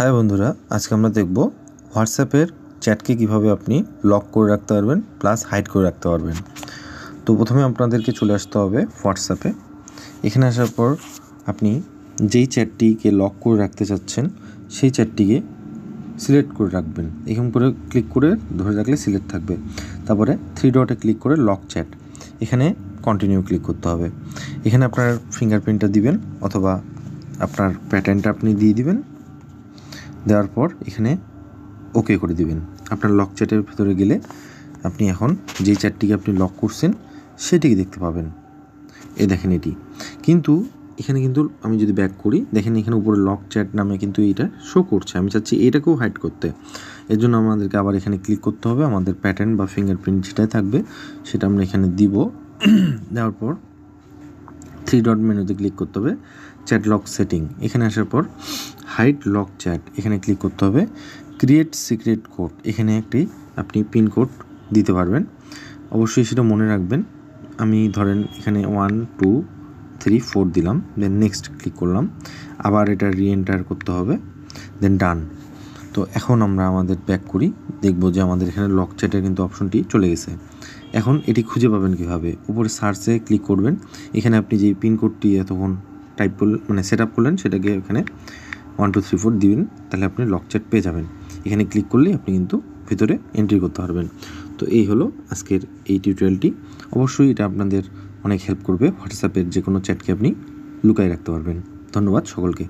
High বন্ধুরা, আজকে আমরা দেখব হোয়াটসঅ্যাপের চ্যাটকে কিভাবে আপনি লক করে রাখতে পারবেন প্লাস হাইড করে রাখতে পারবেন। তো প্রথমে আপনাদেরকে চলে আসতে হবে হোয়াটসঅ্যাপে। এখানে আসার পর আপনি যেই চ্যাটটিকে লক করে রাখতে চাচ্ছেন সেই চ্যাটটিকে সিলেক্ট করে রাখবেন। এখান করে ক্লিক করে ধরে রাখলে সিলেক্ট থাকবে। তারপরে 3 ডটে ক্লিক করে লক চ্যাট, এখানে কন্টিনিউ ক্লিক করতে হবে। এখানে আপনার ফিঙ্গারপ্রিন্টটা দিবেন অথবা আপনার প্যাটার্নটা আপনি দিয়ে দিবেন। দেওয়ার পর এখানে ওকে করে দিবেন। আপনার লক চ্যাটের ভিতরে গেলে আপনি এখন যেই চ্যাটটিকে আপনি লক করছেন সেটিকে দেখতে পাবেন। দেখেন এটি কিন্তু এখানে কিন্তু আমি যদি ব্যাক করি, দেখেন এখানে উপরে লক চ্যাট নামে কিন্তু এইটা শো করছে। আমি চাচ্ছি এটাকেও হাইড করতে। এর জন্য আমাদেরকে আবার এখানে ক্লিক করতে হবে। আমাদের প্যাটার্ন বা ফিঙ্গারপ্রিন্ট যেটাই থাকবে সেটা আমরা এখানে দিব। দেওয়ার পর 3 ডট মেনুতে ক্লিক করতে হবে, চ্যাট লক সেটিং। এখানে আসার পর হাইড লক চ্যাট, এখানে ক্লিক করতে হবে। ক্রিয়েট সিক্রেট কোড, এখানে একটি আপনি পিন কোড দিতে পারবেন। অবশ্যই সেটা মনে রাখবেন। আমি ধরেন এখানে 1 2 3 4 দিলাম, দেন নেক্সট ক্লিক করলাম। আবার এটা রিএন্টার করতে হবে, দেন ডান। তো এখন আমরা আমাদের ব্যাক করি, দেখব যে আমাদের এখানে লক চ্যাটের কিন্তু অপশনটি চলে গেছে। এখন এটি খুঁজে পাবেন কীভাবে? উপরে সার্চে ক্লিক করবেন। এখানে আপনি যে পিন কোডটি এতক্ষণ টাইপ করলেন মানে সেট আপ করলেন সেটাকে এখানে 1 2 3 4 দিবেন, তাহলে আপনি লক চ্যাট পেয়ে যাবেন। এখানে ক্লিক করলেই আপনি কিন্তু ভিতরে এন্ট্রি করতে পারবেন। তো এই হলো আজকের এই টিউটোরিয়ালটি। অবশ্যই এটা আপনাদের অনেক হেল্প করবে। হোয়াটসঅ্যাপের যে কোনো চ্যাটকে আপনি লুকায় রাখতে পারবেন। ধন্যবাদ সকলকে।